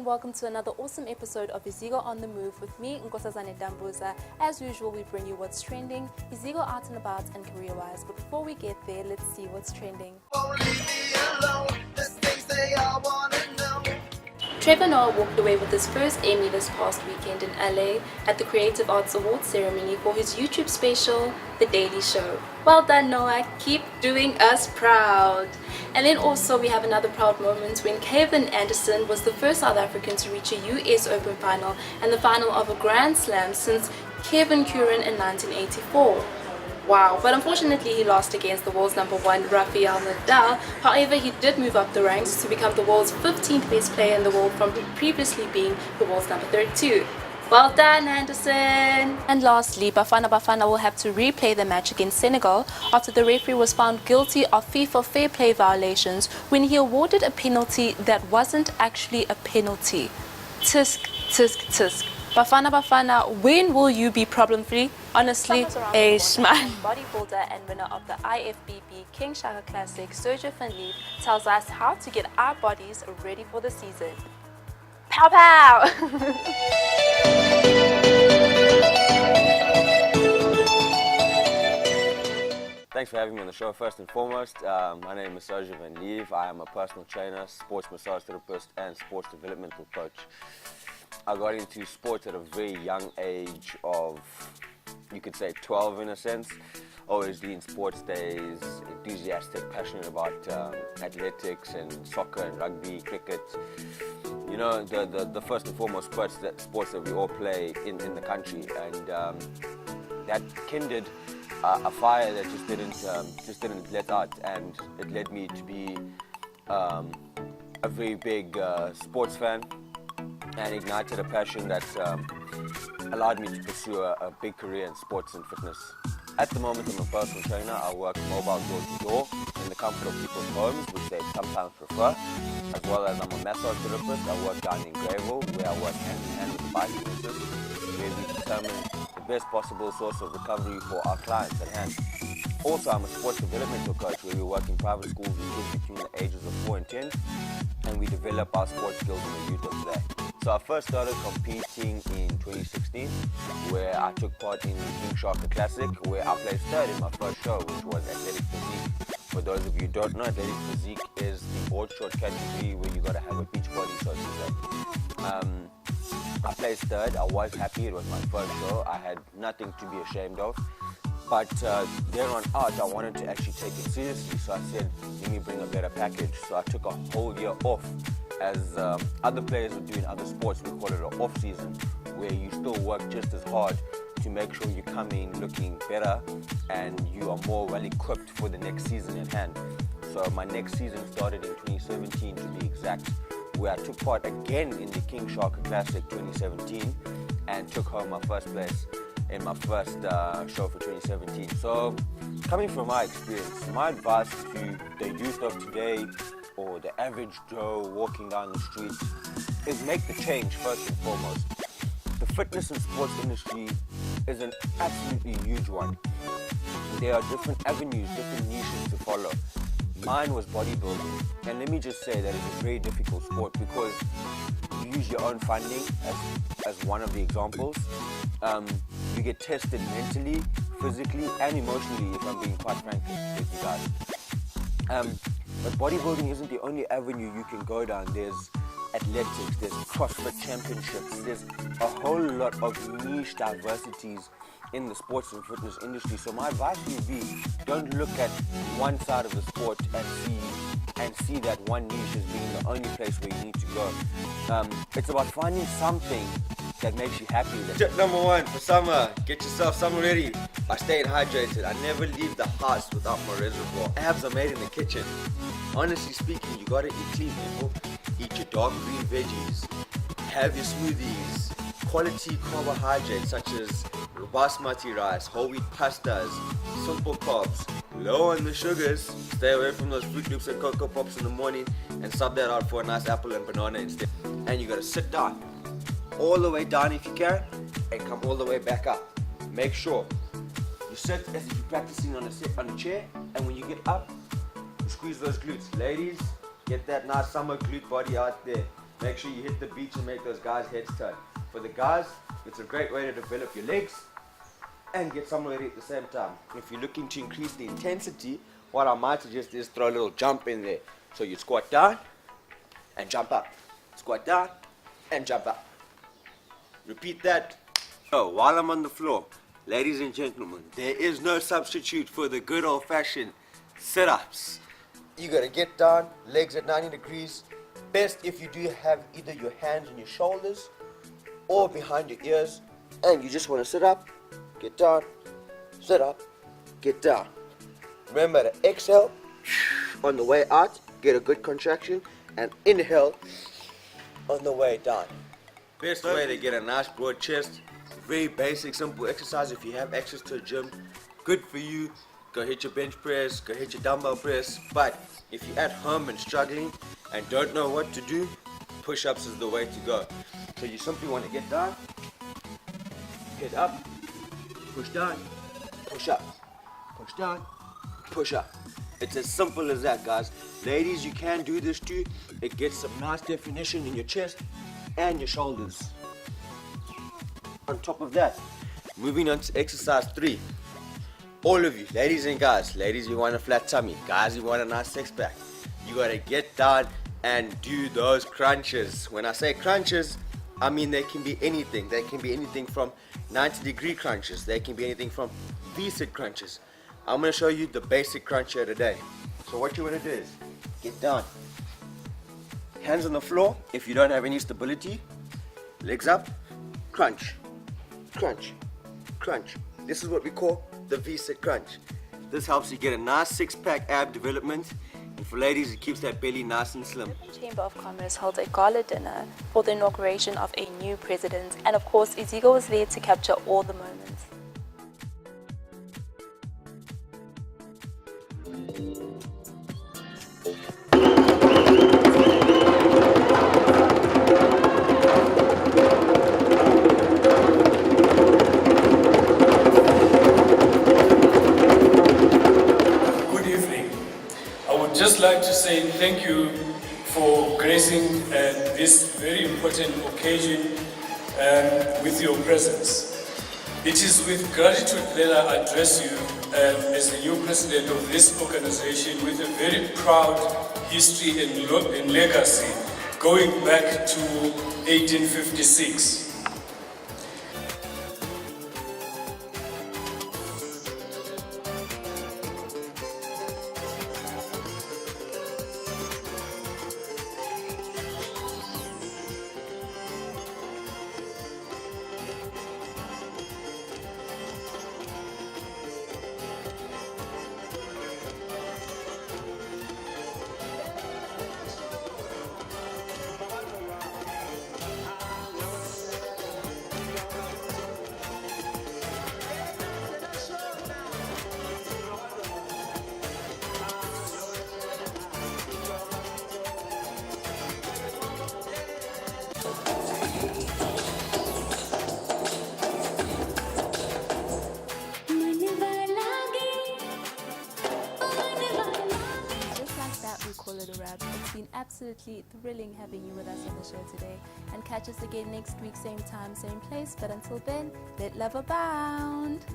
and welcome to another awesome episode of Iziko on the Move with me, Nkosazane Dambuza. As usual, we bring you what's trending, Iziko out and about and career-wise. But before we get there, let's see what's trending. Trevor Noah walked away with his first Emmy this past weekend in LA at the Creative Arts Awards ceremony for his YouTube special, The Daily Show. Well done, Noah. Keep doing us proud. And then also we have another proud moment when Kevin Anderson was the first South African to reach a US Open final and the final of a Grand Slam since Kevin Curran in 1984. Wow, but unfortunately he lost against the world's number one Rafael Nadal. However, he did move up the ranks to become the world's 15th best player in the world from previously being the world's number 32. Well done, Anderson! And lastly, Bafana Bafana will have to replay the match against Senegal after the referee was found guilty of FIFA fair play violations when he awarded a penalty that wasn't actually a penalty. Tisk, tisk, tisk. Bafana Bafana, when will you be problem-free? Honestly, a schman. Bodybuilder and winner of the IFBB King Shaka Classic, Sergio Van Lief, tells us how to get our bodies ready for the season. Pow pow! Thanks for having me on the show. First and foremost, my name is Sergio Van Lief. I am a personal trainer, sports massage therapist, and sports developmental coach. I got into sports at a very young age of, you could say 12 in a sense. Always doing sports days, enthusiastic, passionate about athletics and soccer and rugby, cricket. You know, the first and foremost sports that we all play in the country, and that kindled a fire that just didn't let out, and it led me to be a very big sports fan, and ignited a passion that allowed me to pursue a big career in sports and fitness. At the moment, I'm a personal trainer. I work mobile door-to-door in the comfort of people's homes, which they sometimes prefer, as well as I'm a massage therapist. I work down in Greyville, where I work hand-in-hand with the bicyclists, where we determine the best possible source of recovery for our clients at hand. Also, I'm a sports developmental coach, where we work in private schools with kids between the ages of 4 and 10, and we develop our sports skills in the youth of today. So I first started competing in 2016, where I took part in the King Shaka Classic, where I placed third in my first show, which was Athletic Physique. For those of you who don't know, Athletic Physique is the board short category where you got to have a beach body, so to say. I placed third. I was happy. It was my first show. I had nothing to be ashamed of. But there on out, I wanted to actually take it seriously, so I said, let me bring a better package. So I took a whole year off. As other players would do in other sports, we call it an off season, where you still work just as hard to make sure you come in looking better and you are more well equipped for the next season at hand. So my next season started in 2017 to be exact, where I took part again in the King Shaka Classic 2017 and took home my first place in my first show for 2017. So coming from my experience, my advice to the youth of today, or the average Joe walking down the street, is make the change first and foremost. The fitness and sports industry is an absolutely huge one. There are different avenues, different niches to follow. Mine was bodybuilding, and let me just say that it's a very difficult sport because you use your own funding as one of the examples. You get tested mentally, physically, and emotionally, if I'm being quite frank with you guys. But bodybuilding isn't the only avenue you can go down. There's athletics, there's CrossFit championships, there's a whole lot of niche diversities in the sports and fitness industry. So my advice would be, don't look at one side of the sport and see that one niche as being the only place where you need to go. It's about finding something that makes you happy. Tip number one for summer, get yourself summer ready by staying hydrated. I never leave the house without my reservoir. Abs are made in the kitchen. Honestly speaking, you gotta eat clean, people. Eat your dark green veggies, have your smoothies, quality carbohydrates such as basmati rice, whole wheat pastas, simple carbs, low on the sugars. Stay away from those Fruit Loops and Cocoa Pops in the morning and sub that out for a nice apple and banana instead. And you gotta sit down, all the way down if you can, and come all the way back up. Make sure you sit as if you're practicing on a chair, and when you get up, you squeeze those glutes. Ladies, get that nice summer glute body out there. make sure you hit the beach and make those guys' heads turn. For the guys, it's a great way to develop your legs and get somewhere at the same time. If you're looking to increase the intensity, what I might suggest is throw a little jump in there. So you squat down and jump up. Squat down and jump up. Repeat that. So while I'm on the floor, ladies and gentlemen, there is no substitute for the good old-fashioned sit-ups. You gotta get down, legs at 90 degrees. Best if you do have either your hands on your shoulders or behind your ears, and you just want to sit up, get down, sit up, get down. Remember to exhale on the way out, get a good contraction, and inhale on the way down. Best way to get a nice broad chest, very basic, simple exercise. If you have access to a gym, good for you. Go hit your bench press, go hit your dumbbell press. But if you're at home and struggling and don't know what to do, push-ups is the way to go. So you simply want to get down, get up, push down, push up, push down, push up. It's as simple as that, guys. Ladies, you can do this too. It gets some nice definition in your chest and your shoulders. On top of that, moving on to exercise 3. All of you, ladies and guys, ladies, you want a flat tummy, guys, you want a nice six pack. You gotta get down and do those crunches. When I say crunches, I mean they can be anything. They can be anything from 90-degree crunches. They can be anything from V-sit crunches. I'm gonna show you the basic crunch here today. So what you wanna do is get down, hands on the floor. If you don't have any stability, legs up, crunch, crunch, crunch. This is what we call the V-sit crunch. This helps you get a nice six-pack ab development, and for ladies it keeps that belly nice and slim. The Chamber of Commerce held a gala dinner for the inauguration of a new president, and of course Iziko was there to capture all the moments. Just like to say thank you for gracing this very important occasion with your presence. It is with gratitude that I address you as the new president of this organization with a very proud history and legacy going back to 1856. Call it a wrap. It's been absolutely thrilling having you with us on the show today, and catch us again next week, same time, same place. But until then, let love abound.